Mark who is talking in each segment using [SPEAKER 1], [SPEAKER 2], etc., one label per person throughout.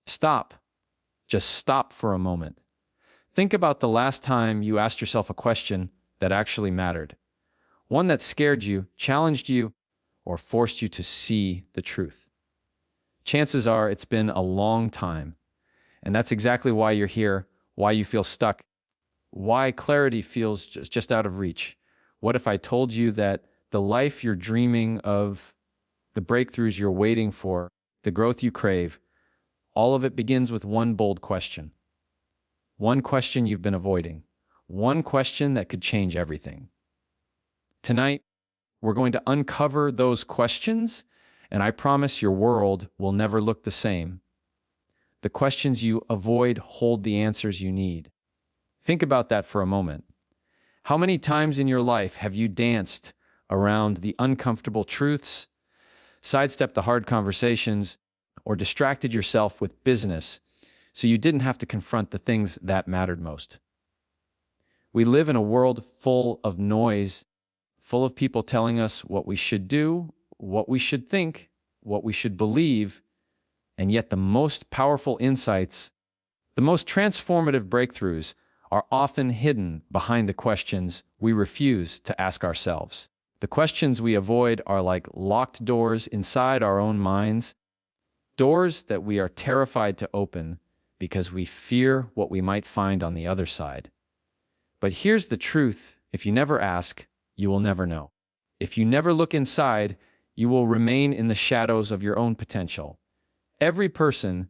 [SPEAKER 1] Stop. Just stop for a moment. Think about the last time you asked yourself a question that actually mattered. One that scared you, challenged you, or forced you to see the truth. Chances are it's been a long time. And that's exactly why you're here, why you feel stuck, why clarity feels just out of reach. What if I told you that the life you're dreaming of, the breakthroughs you're waiting for, the growth you crave, all of it begins with one bold question. One question you've been avoiding. One question that could change everything. Tonight, we're going to uncover those questions, and I promise your world will never look the same. The questions you avoid hold the answers you need. Think about that for a moment. How many times in your life have you danced around the uncomfortable truths, sidestepped the hard conversations, or distracted yourself with business so you didn't have to confront the things that mattered most? We live in a world full of noise, full of people telling us what we should do, what we should think, what we should believe, and yet the most powerful insights, the most transformative breakthroughs are often hidden behind the questions we refuse to ask ourselves. The questions we avoid are like locked doors inside our own minds, doors that we are terrified to open because we fear what we might find on the other side. But here's the truth: if you never ask, you will never know. If you never look inside, you will remain in the shadows of your own potential. Every person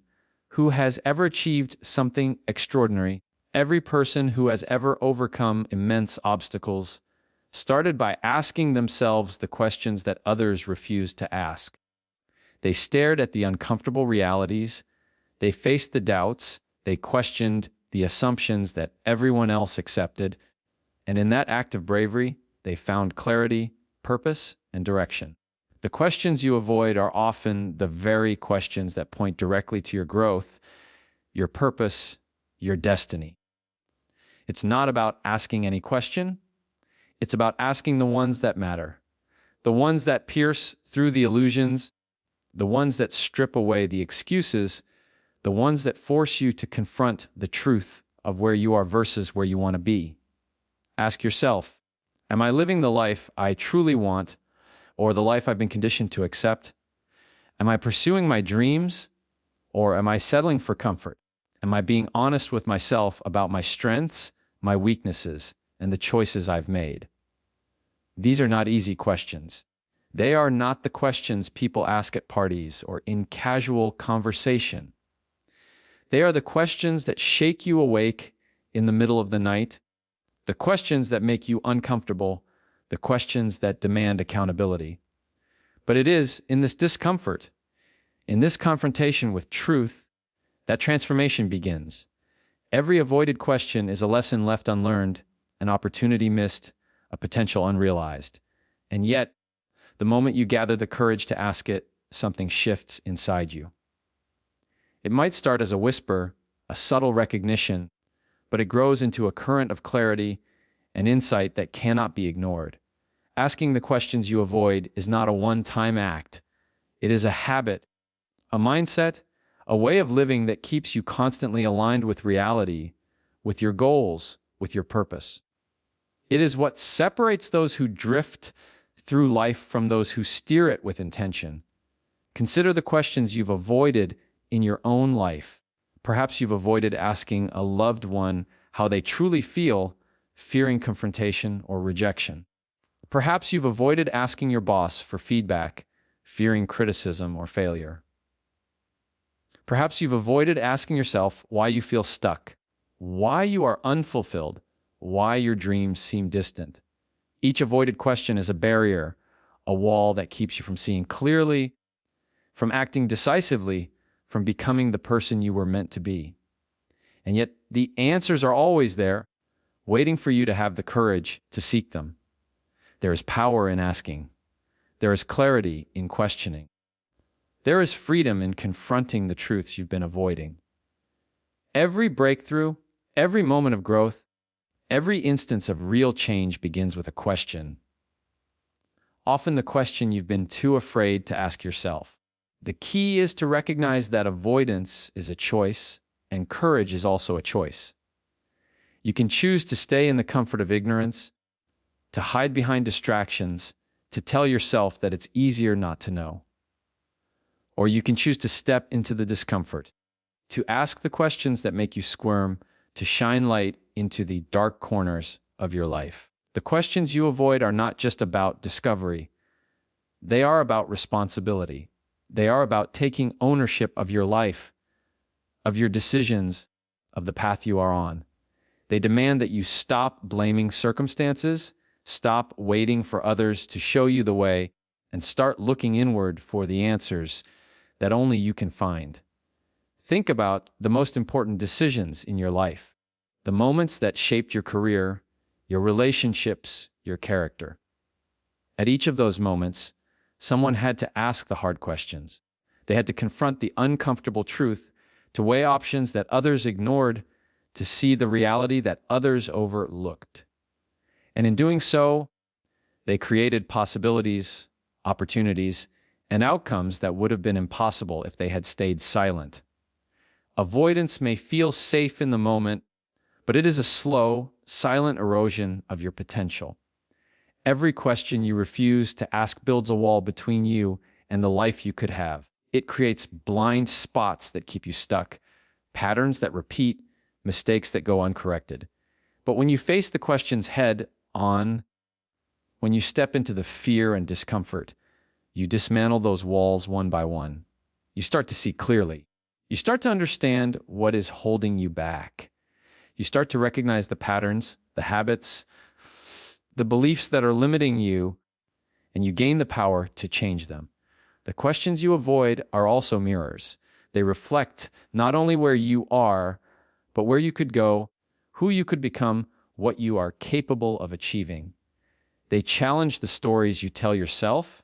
[SPEAKER 1] who has ever achieved something extraordinary, every person who has ever overcome immense obstacles, started by asking themselves the questions that others refused to ask. They stared at the uncomfortable realities, they faced the doubts, they questioned the assumptions that everyone else accepted, and in that act of bravery, they found clarity, purpose, and direction. The questions you avoid are often the very questions that point directly to your growth, your purpose, your destiny. It's not about asking any question. It's about asking the ones that matter, the ones that pierce through the illusions, the ones that strip away the excuses, the ones that force you to confront the truth of where you are versus where you want to be. Ask yourself, am I living the life I truly want, or the life I've been conditioned to accept? Am I pursuing my dreams, or am I settling for comfort? Am I being honest with myself about my strengths, my weaknesses, and the choices I've made? These are not easy questions. They are not the questions people ask at parties or in casual conversation. They are the questions that shake you awake in the middle of the night, the questions that make you uncomfortable, the questions that demand accountability. But it is in this discomfort, in this confrontation with truth, that transformation begins. Every avoided question is a lesson left unlearned, an opportunity missed, a potential unrealized. And yet, the moment you gather the courage to ask it, something shifts inside you. It might start as a whisper, a subtle recognition, but it grows into a current of clarity and insight that cannot be ignored. Asking the questions you avoid is not a one-time act. It is a habit, a mindset, a way of living that keeps you constantly aligned with reality, with your goals, with your purpose. It is what separates those who drift through life from those who steer it with intention. Consider the questions you've avoided in your own life. Perhaps you've avoided asking a loved one how they truly feel, fearing confrontation or rejection. Perhaps you've avoided asking your boss for feedback, fearing criticism or failure. Perhaps you've avoided asking yourself why you feel stuck, why you are unfulfilled, why your dreams seem distant. Each avoided question is a barrier, a wall that keeps you from seeing clearly, from acting decisively, from becoming the person you were meant to be. And yet the answers are always there, waiting for you to have the courage to seek them. There is power in asking. There is clarity in questioning. There is freedom in confronting the truths you've been avoiding. Every breakthrough, every moment of growth, every instance of real change begins with a question. Often the question you've been too afraid to ask yourself. The key is to recognize that avoidance is a choice and courage is also a choice. You can choose to stay in the comfort of ignorance, to hide behind distractions, to tell yourself that it's easier not to know. Or you can choose to step into the discomfort, to ask the questions that make you squirm, to shine light into the dark corners of your life. The questions you avoid are not just about discovery. They are about responsibility. They are about taking ownership of your life, of your decisions, of the path you are on. They demand that you stop blaming circumstances, stop waiting for others to show you the way, and start looking inward for the answers that only you can find. Think about the most important decisions in your life, the moments that shaped your career, your relationships, your character. At each of those moments, someone had to ask the hard questions. They had to confront the uncomfortable truth, to weigh options that others ignored, to see the reality that others overlooked. And in doing so, they created possibilities, opportunities, and outcomes that would have been impossible if they had stayed silent. Avoidance may feel safe in the moment, but it is a slow, silent erosion of your potential. Every question you refuse to ask builds a wall between you and the life you could have. It creates blind spots that keep you stuck, patterns that repeat, mistakes that go uncorrected. But when you face the questions head on, when you step into the fear and discomfort, you dismantle those walls one by one. You start to see clearly. You start to understand what is holding you back. You start to recognize the patterns, the habits, the beliefs that are limiting you, and you gain the power to change them. The questions you avoid are also mirrors. They reflect not only where you are, but where you could go, who you could become, what you are capable of achieving. They challenge the stories you tell yourself,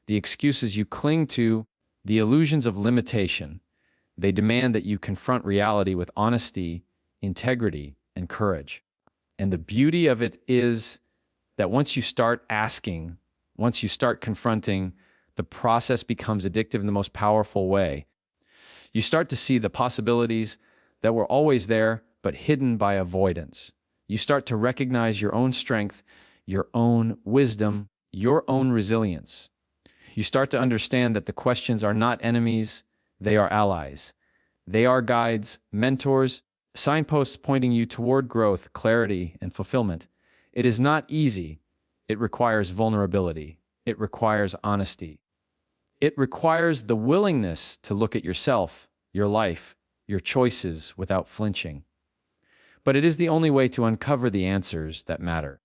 [SPEAKER 1] the excuses you cling to, the illusions of limitation. They demand that you confront reality with honesty, integrity, and courage. And the beauty of it is that once you start asking, once you start confronting, the process becomes addictive in the most powerful way. You start to see the possibilities that were always there, but hidden by avoidance. You start to recognize your own strength, your own wisdom, your own resilience. You start to understand that the questions are not enemies, they are allies. They are guides, mentors, signposts pointing you toward growth, clarity, and fulfillment. It is not easy. It requires vulnerability. It requires honesty. It requires the willingness to look at yourself, your life, your choices without flinching. But it is the only way to uncover the answers that matter.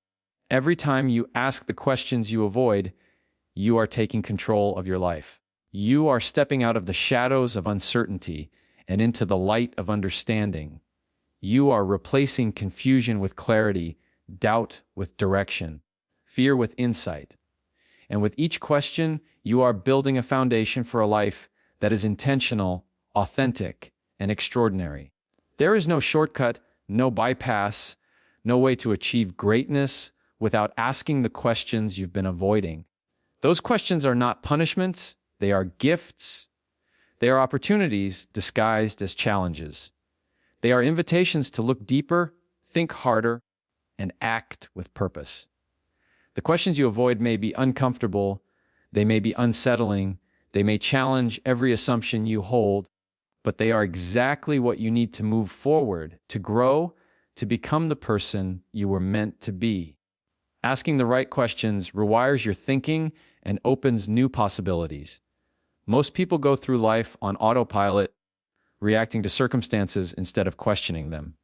[SPEAKER 1] Every time you ask the questions you avoid, you are taking control of your life. You are stepping out of the shadows of uncertainty and into the light of understanding. You are replacing confusion with clarity, doubt with direction, fear with insight. And with each question, you are building a foundation for a life that is intentional, authentic, and extraordinary. There is no shortcut, no bypass, no way to achieve greatness without asking the questions you've been avoiding. Those questions are not punishments, they are gifts. They are opportunities disguised as challenges. They are invitations to look deeper, think harder, and act with purpose. The questions you avoid may be uncomfortable, they may be unsettling, they may challenge every assumption you hold, but they are exactly what you need to move forward, to grow, to become the person you were meant to be. Asking the right questions rewires your thinking and opens new possibilities. Most people go through life on autopilot, reacting to circumstances instead of questioning them.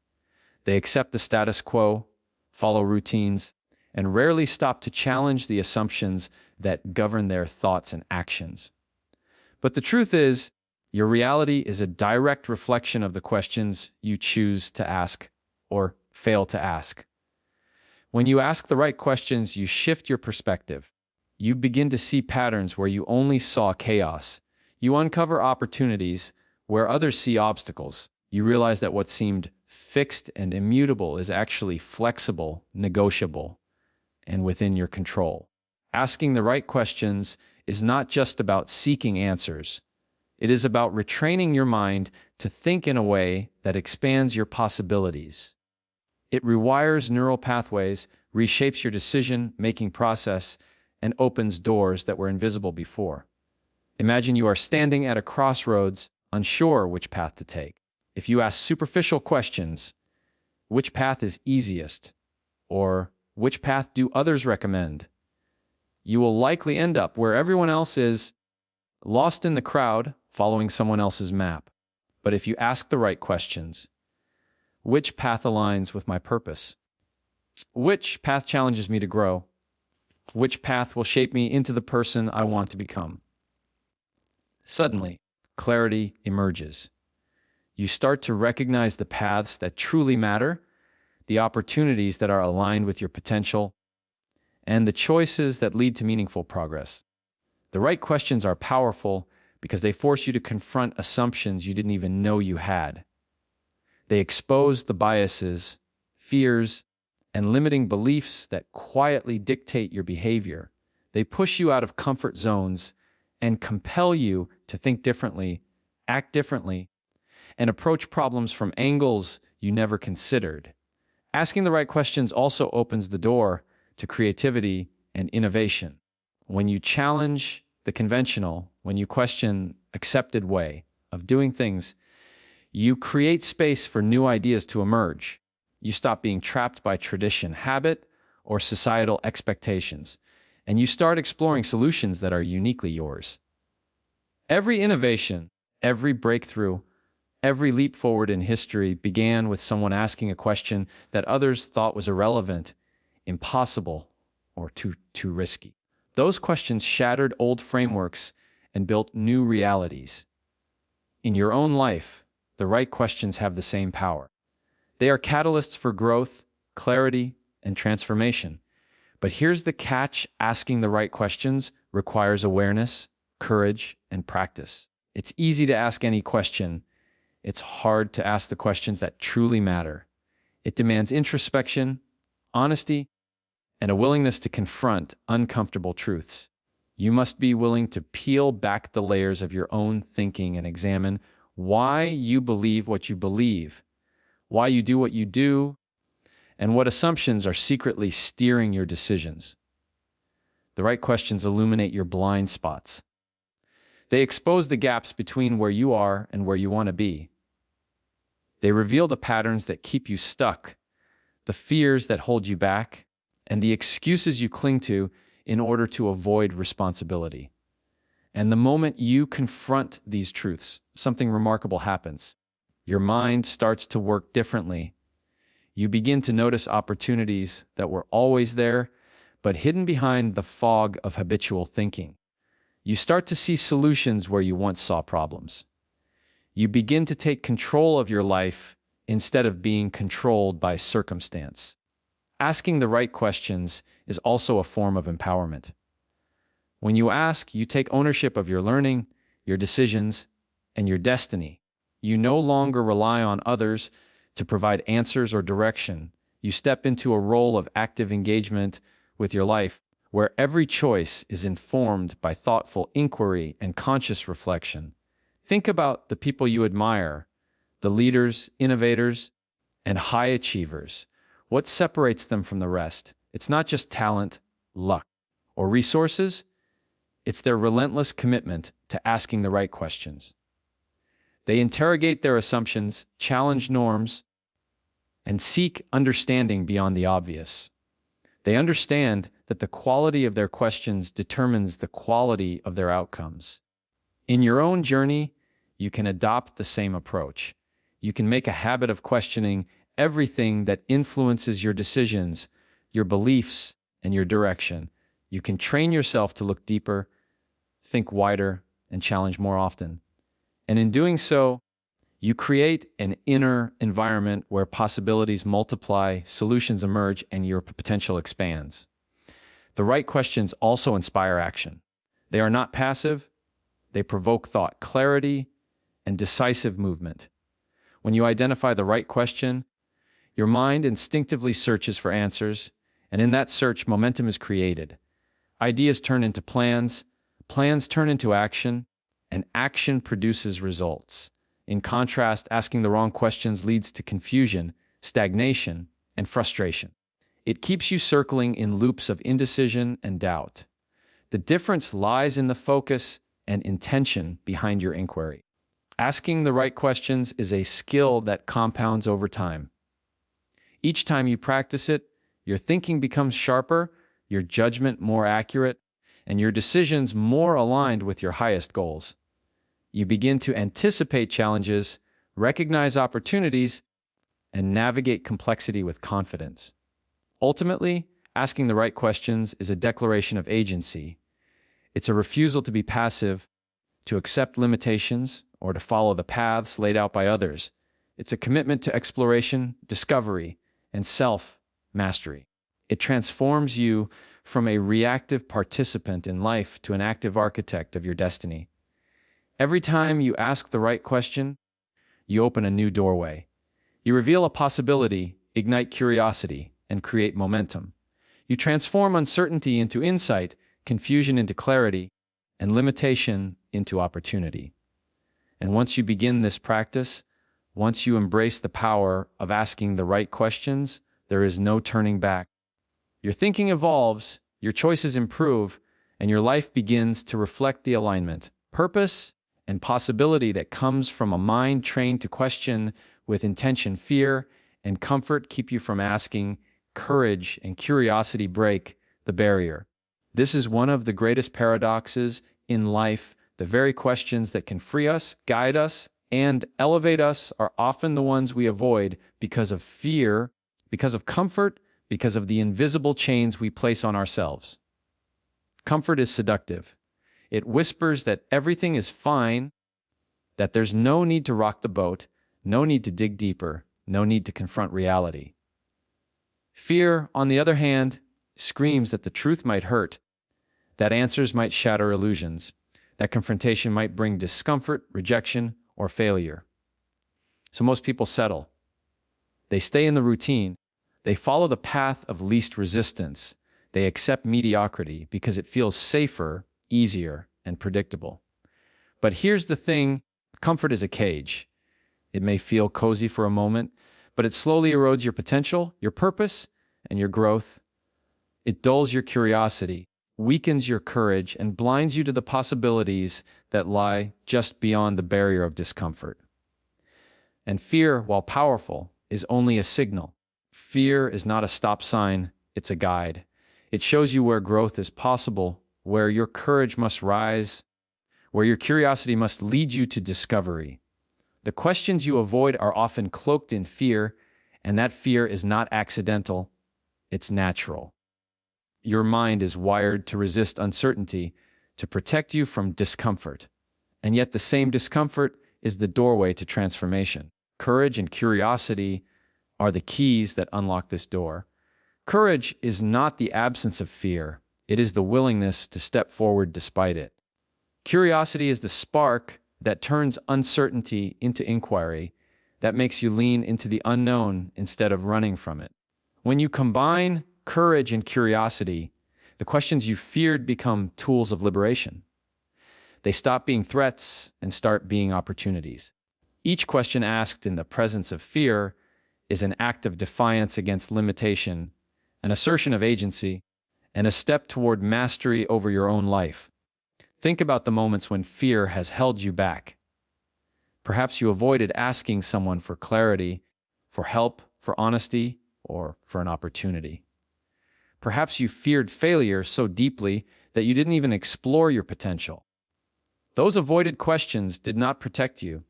[SPEAKER 1] They accept the status quo, follow routines, and rarely stop to challenge the assumptions that govern their thoughts and actions. But the truth is, your reality is a direct reflection of the questions you choose to ask or fail to ask. When you ask the right questions, you shift your perspective. You begin to see patterns where you only saw chaos. You uncover opportunities where others see obstacles. You realize that what seemed fixed and immutable is actually flexible, negotiable, and within your control. Asking the right questions is not just about seeking answers. It is about retraining your mind to think in a way that expands your possibilities. It rewires neural pathways, reshapes your decision-making process, and opens doors that were invisible before. Imagine you are standing at a crossroads, unsure which path to take. If you ask superficial questions, which path is easiest? Or which path do others recommend? You will likely end up where everyone else is, lost in the crowd, following someone else's map. But if you ask the right questions, which path aligns with my purpose? Which path challenges me to grow? Which path will shape me into the person I want to become? Suddenly, clarity emerges. You start to recognize the paths that truly matter, the opportunities that are aligned with your potential, and the choices that lead to meaningful progress. The right questions are powerful because they force you to confront assumptions you didn't even know you had. They expose the biases, fears, and limiting beliefs that quietly dictate your behavior. They push you out of comfort zones and compel you to think differently, act differently, and approach problems from angles you never considered. Asking the right questions also opens the door to creativity and innovation. When you challenge the conventional, when you question accepted way of doing things, you create space for new ideas to emerge. You stop being trapped by tradition, habit, or societal expectations, and you start exploring solutions that are uniquely yours. Every innovation, every breakthrough, every leap forward in history began with someone asking a question that others thought was irrelevant, impossible, or too risky. Those questions shattered old frameworks and built new realities. In your own life, the right questions have the same power. They are catalysts for growth, clarity, and transformation. But here's the catch: asking the right questions requires awareness, courage, and practice. It's easy to ask any question. It's hard to ask the questions that truly matter. It demands introspection, honesty, and a willingness to confront uncomfortable truths. You must be willing to peel back the layers of your own thinking and examine why you believe what you believe, why you do what you do, and what assumptions are secretly steering your decisions. The right questions illuminate your blind spots. They expose the gaps between where you are and where you want to be. They reveal the patterns that keep you stuck, the fears that hold you back, and the excuses you cling to in order to avoid responsibility. And the moment you confront these truths, something remarkable happens. Your mind starts to work differently. You begin to notice opportunities that were always there, but hidden behind the fog of habitual thinking. You start to see solutions where you once saw problems. You begin to take control of your life instead of being controlled by circumstance. Asking the right questions is also a form of empowerment. When you ask, you take ownership of your learning, your decisions, and your destiny. You no longer rely on others to provide answers or direction. You step into a role of active engagement with your life, where every choice is informed by thoughtful inquiry and conscious reflection. Think about the people you admire, the leaders, innovators, and high achievers. What separates them from the rest? It's not just talent, luck, or resources. It's their relentless commitment to asking the right questions. They interrogate their assumptions, challenge norms, and seek understanding beyond the obvious. They understand that the quality of their questions determines the quality of their outcomes. In your own journey, you can adopt the same approach. You can make a habit of questioning everything that influences your decisions, your beliefs, and your direction. You can train yourself to look deeper, think wider, and challenge more often. And in doing so, you create an inner environment where possibilities multiply, solutions emerge, and your potential expands. The right questions also inspire action. They are not passive. They provoke thought, clarity, and decisive movement. When you identify the right question, your mind instinctively searches for answers, and in that search, momentum is created. Ideas turn into plans, plans turn into action, and action produces results. In contrast, asking the wrong questions leads to confusion, stagnation, and frustration. It keeps you circling in loops of indecision and doubt. The difference lies in the focus and intention behind your inquiry. Asking the right questions is a skill that compounds over time. Each time you practice it, your thinking becomes sharper, your judgment more accurate, and your decisions more aligned with your highest goals. You begin to anticipate challenges, recognize opportunities, and navigate complexity with confidence. Ultimately, asking the right questions is a declaration of agency. It's a refusal to be passive, to accept limitations, or to follow the paths laid out by others. It's a commitment to exploration, discovery, and self-mastery. It transforms you from a reactive participant in life to an active architect of your destiny. Every time you ask the right question, you open a new doorway. You reveal a possibility, ignite curiosity, and create momentum. You transform uncertainty into insight, confusion into clarity, and limitation into opportunity. And once you begin this practice, once you embrace the power of asking the right questions, there is no turning back. Your thinking evolves, your choices improve, and your life begins to reflect the alignment, purpose, and possibility that comes from a mind trained to question with intention. Fear and comfort keep you from asking, courage and curiosity break the barrier. This is one of the greatest paradoxes in life. The very questions that can free us, guide us, and elevate us are often the ones we avoid because of fear, because of comfort, because of the invisible chains we place on ourselves. Comfort is seductive. It whispers that everything is fine, that there's no need to rock the boat, no need to dig deeper, no need to confront reality. Fear, on the other hand, screams that the truth might hurt, that answers might shatter illusions, that confrontation might bring discomfort, rejection, or failure. So most people settle. They stay in the routine. They follow the path of least resistance. They accept mediocrity because it feels safer, easier, and predictable. But here's the thing, comfort is a cage. It may feel cozy for a moment, but it slowly erodes your potential, your purpose, and your growth. It dulls your curiosity, weakens your courage, and blinds you to the possibilities that lie just beyond the barrier of discomfort. And fear, while powerful, is only a signal. Fear is not a stop sign, it's a guide. It shows you where growth is possible, where your courage must rise, where your curiosity must lead you to discovery. The questions you avoid are often cloaked in fear, and that fear is not accidental, it's natural. Your mind is wired to resist uncertainty, to protect you from discomfort. And yet the same discomfort is the doorway to transformation. Courage and curiosity are the keys that unlock this door. Courage is not the absence of fear. It is the willingness to step forward despite it. Curiosity is the spark that turns uncertainty into inquiry, that makes you lean into the unknown instead of running from it. When you combine courage and curiosity, the questions you feared become tools of liberation. They stop being threats and start being opportunities. Each question asked in the presence of fear is an act of defiance against limitation, an assertion of agency, and a step toward mastery over your own life. Think about the moments when fear has held you back. Perhaps you avoided asking someone for clarity, for help, for honesty, or for an opportunity. Perhaps you feared failure so deeply that you didn't even explore your potential. Those avoided questions did not protect you.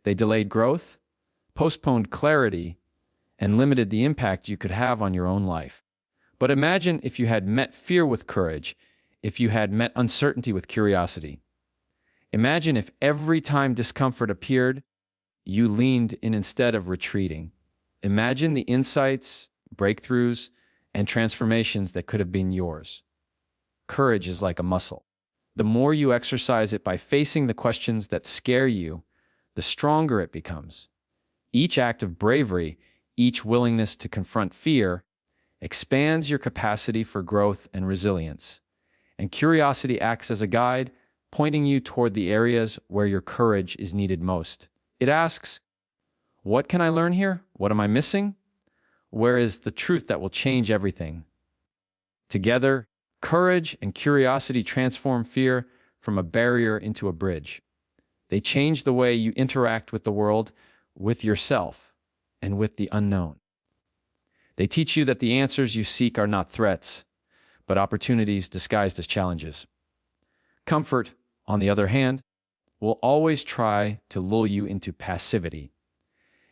[SPEAKER 1] They delayed growth, postponed clarity, and limited the impact you could have on your own life. But imagine if you had met fear with courage, if you had met uncertainty with curiosity. Imagine if every time discomfort appeared, you leaned in instead of retreating. Imagine the insights, breakthroughs, and transformations that could have been yours. Courage is like a muscle. The more you exercise it by facing the questions that scare you, the stronger it becomes. Each act of bravery, each willingness to confront fear, expands your capacity for growth and resilience. And curiosity acts as a guide, pointing you toward the areas where your courage is needed most. It asks, what can I learn here? What am I missing? Where is the truth that will change everything? Together, courage and curiosity transform fear from a barrier into a bridge. They change the way you interact with the world, with yourself, and with the unknown. They teach you that the answers you seek are not threats, but opportunities disguised as challenges. Comfort, on the other hand, will always try to lull you into passivity.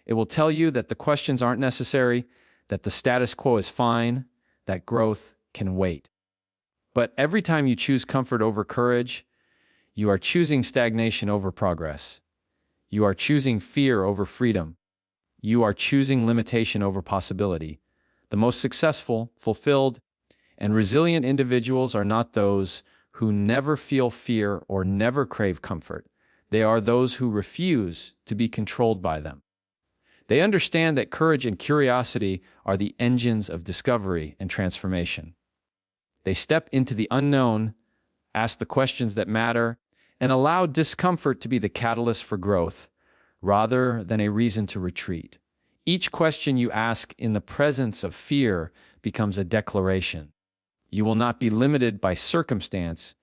[SPEAKER 1] It will tell you that the questions aren't necessary, that the status quo is fine, that growth can wait. But every time you choose comfort over courage, you are choosing stagnation over progress. You are choosing fear over freedom. You are choosing limitation over possibility. The most successful, fulfilled, and resilient individuals are not those who never feel fear or never crave comfort. They are those who refuse to be controlled by them. They understand that courage and curiosity are the engines of discovery and transformation. They step into the unknown, ask the questions that matter, and allow discomfort to be the catalyst for growth, rather than a reason to retreat. Each question you ask in the presence of fear becomes a declaration. You will not be limited by circumstance.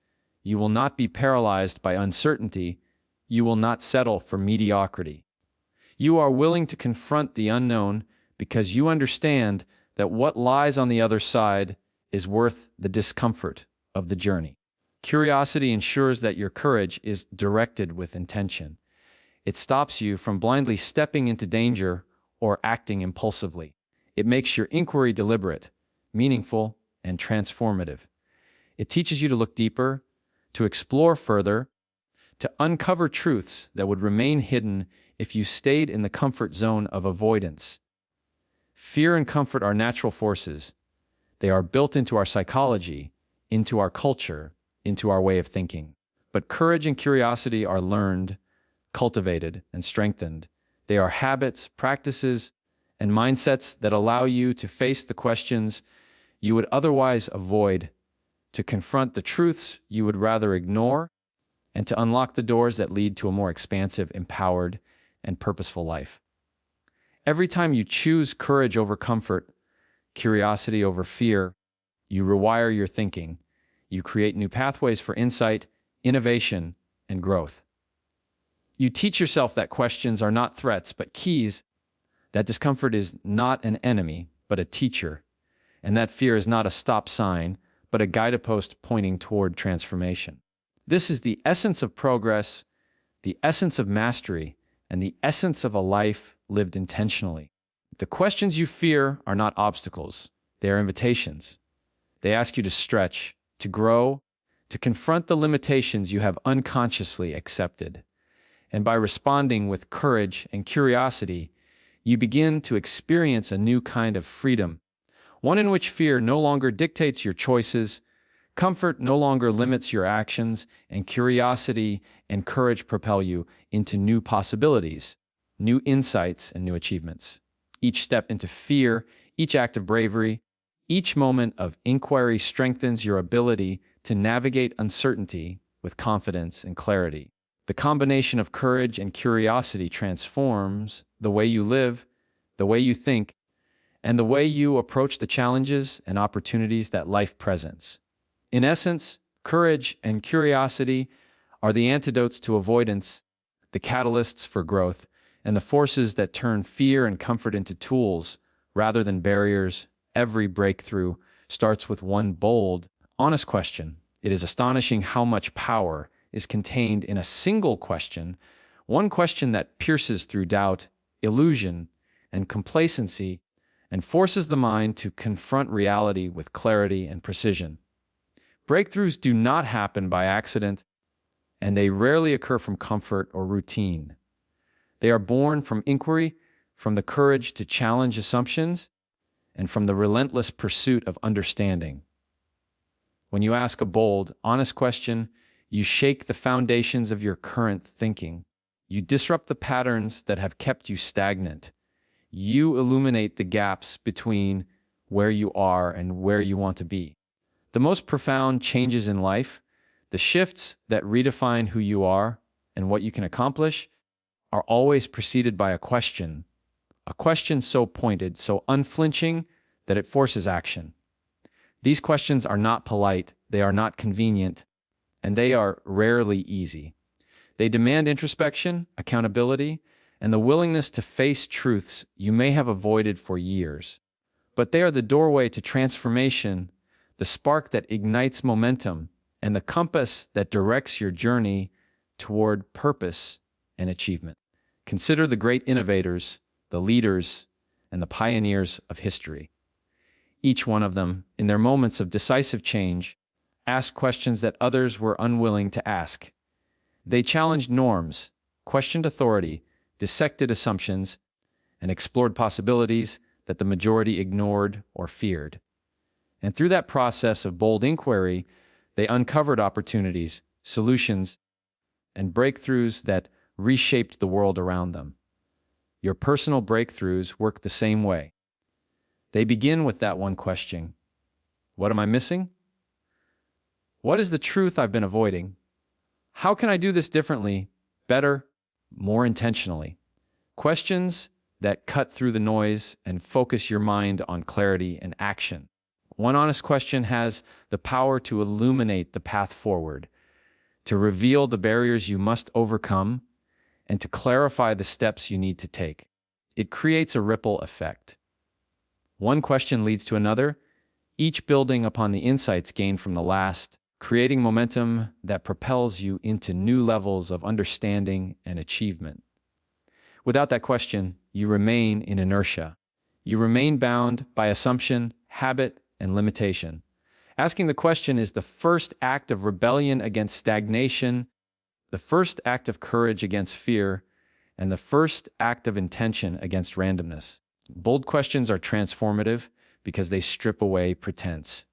[SPEAKER 1] You will not be paralyzed by uncertainty. You will not settle for mediocrity. You are willing to confront the unknown because you understand that what lies on the other side is worth the discomfort of the journey. Curiosity ensures that your courage is directed with intention. It stops you from blindly stepping into danger or acting impulsively. It makes your inquiry deliberate, meaningful, and transformative. It teaches you to look deeper, to explore further, to uncover truths that would remain hidden if you stayed in the comfort zone of avoidance. Fear and comfort are natural forces. They are built into our psychology, into our culture, into our way of thinking. But courage and curiosity are learned, cultivated, and strengthened. They are habits, practices, and mindsets that allow you to face the questions you would otherwise avoid, to confront the truths you would rather ignore, and to unlock the doors that lead to a more expansive, empowered, and purposeful life. Every time you choose courage over comfort, curiosity over fear, you rewire your thinking. You create new pathways for insight, innovation, and growth. You teach yourself that questions are not threats, but keys, that discomfort is not an enemy, but a teacher, and that fear is not a stop sign, but a guidepost pointing toward transformation. This is the essence of progress, the essence of mastery, and the essence of a life lived intentionally. The questions you fear are not obstacles. They are invitations. They ask you to stretch, to grow, to confront the limitations you have unconsciously accepted. And by responding with courage and curiosity, you begin to experience a new kind of freedom, one in which fear no longer dictates your choices, comfort no longer limits your actions, and curiosity and courage propel you into new possibilities, new insights, and new achievements. Each step into fear, each act of bravery, each moment of inquiry strengthens your ability to navigate uncertainty with confidence and clarity. The combination of courage and curiosity transforms the way you live, the way you think, and the way you approach the challenges and opportunities that life presents. In essence, courage and curiosity are the antidotes to avoidance, the catalysts for growth, and the forces that turn fear and comfort into tools rather than barriers. Every breakthrough starts with one bold, honest question. It is astonishing how much power is contained in a single question, one question that pierces through doubt, illusion, and complacency, and forces the mind to confront reality with clarity and precision. Breakthroughs do not happen by accident, and they rarely occur from comfort or routine. They are born from inquiry, from the courage to challenge assumptions, and from the relentless pursuit of understanding. When you ask a bold, honest question, you shake the foundations of your current thinking. You disrupt the patterns that have kept you stagnant. You illuminate the gaps between where you are and where you want to be. The most profound changes in life, The shifts that redefine who you are and what you can accomplish are always preceded by a question so pointed, so unflinching that it forces action. These questions are not polite, they are not convenient, and they are rarely easy. They demand introspection, accountability, and the willingness to face truths you may have avoided for years. But they are the doorway to transformation, the spark that ignites momentum, and the compass that directs your journey toward purpose and achievement. Consider the great innovators, the leaders, and the pioneers of history. Each one of them, in their moments of decisive change, asked questions that others were unwilling to ask. They challenged norms, questioned authority, dissected assumptions, and explored possibilities that the majority ignored or feared. And through that process of bold inquiry, they uncovered opportunities, solutions, and breakthroughs that reshaped the world around them. Your personal breakthroughs work the same way. They begin with that one question: what am I missing? What is the truth I've been avoiding? How can I do this differently, better, more intentionally? Questions that cut through the noise and focus your mind on clarity and action. One honest question has the power to illuminate the path forward, to reveal the barriers you must overcome, and to clarify the steps you need to take. It creates a ripple effect. One question leads to another, each building upon the insights gained from the last, creating momentum that propels you into new levels of understanding and achievement. Without that question, you remain in inertia. You remain bound by assumption, habit, and limitation. Asking the question is the first act of rebellion against stagnation, the first act of courage against fear, and the first act of intention against randomness. Bold questions are transformative because they strip away pretense.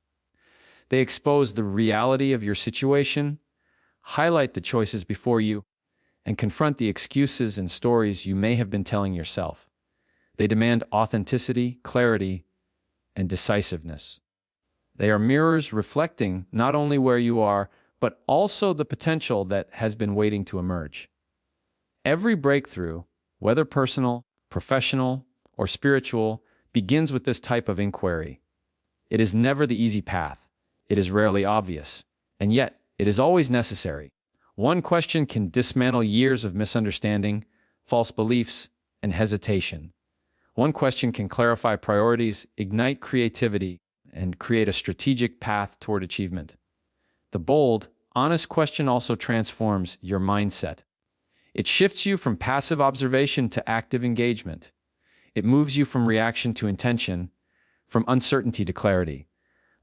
[SPEAKER 1] They expose the reality of your situation, highlight the choices before you, and confront the excuses and stories you may have been telling yourself. They demand authenticity, clarity, and decisiveness. They are mirrors reflecting not only where you are, but also the potential that has been waiting to emerge. Every breakthrough, whether personal, professional, or spiritual, begins with this type of inquiry. It is never the easy path. It is rarely obvious, and yet it is always necessary. One question can dismantle years of misunderstanding, false beliefs, and hesitation. One question can clarify priorities, ignite creativity, and create a strategic path toward achievement. The bold, honest question also transforms your mindset. It shifts you from passive observation to active engagement. It moves you from reaction to intention, from uncertainty to clarity.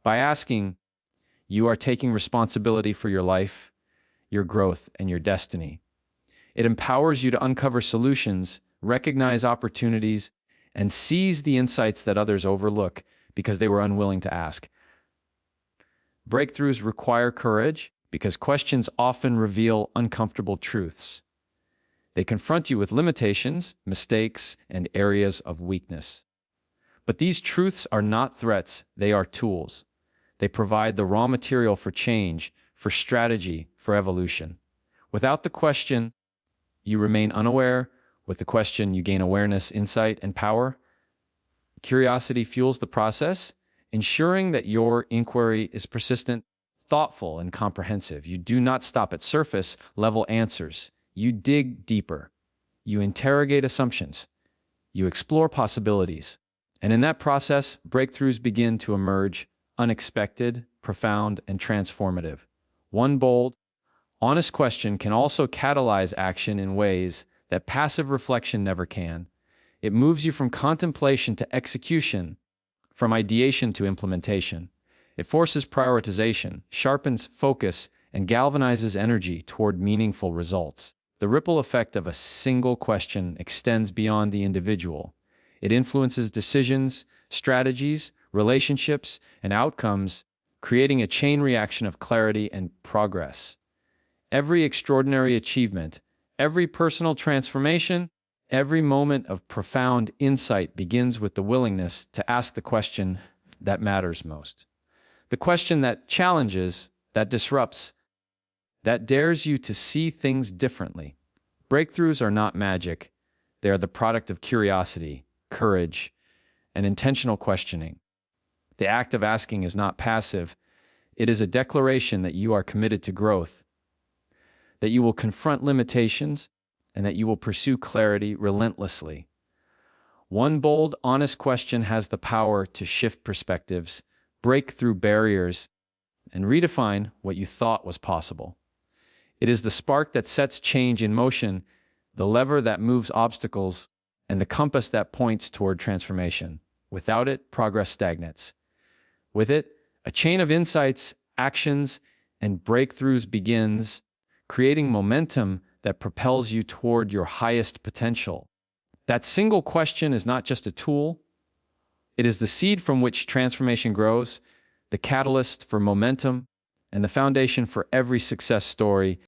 [SPEAKER 1] By asking, you are taking responsibility for your life, your growth, and your destiny. It empowers you to uncover solutions, recognize opportunities, and seize the insights that others overlook because they were unwilling to ask. Breakthroughs require courage because questions often reveal uncomfortable truths. They confront you with limitations, mistakes, and areas of weakness. But these truths are not threats, they are tools. They provide the raw material for change, for strategy, for evolution. Without the question, you remain unaware. With the question, you gain awareness, insight, and power. Curiosity fuels the process, ensuring that your inquiry is persistent, thoughtful, and comprehensive. You do not stop at surface-level answers. You dig deeper. You interrogate assumptions. You explore possibilities. And in that process, breakthroughs begin to emerge, unexpected, profound, and transformative. One bold, honest question can also catalyze action in ways that passive reflection never can. It moves you from contemplation to execution, from ideation to implementation. It forces prioritization, sharpens focus, and galvanizes energy toward meaningful results. The ripple effect of a single question extends beyond the individual. It influences decisions, strategies, relationships, and outcomes, creating a chain reaction of clarity and progress. Every extraordinary achievement, every personal transformation, every moment of profound insight begins with the willingness to ask the question that matters most. The question that challenges, that disrupts, that dares you to see things differently. Breakthroughs are not magic. They are the product of curiosity, courage, and intentional questioning. The act of asking is not passive. It is a declaration that you are committed to growth, that you will confront limitations, and that you will pursue clarity relentlessly. One bold, honest question has the power to shift perspectives, break through barriers, and redefine what you thought was possible. It is the spark that sets change in motion, the lever that moves obstacles, and the compass that points toward transformation. Without it, progress stagnates. With it, a chain of insights, actions, and breakthroughs begins, creating momentum that propels you toward your highest potential. That single question is not just a tool, it is the seed from which transformation grows, the catalyst for momentum, and the foundation for every success story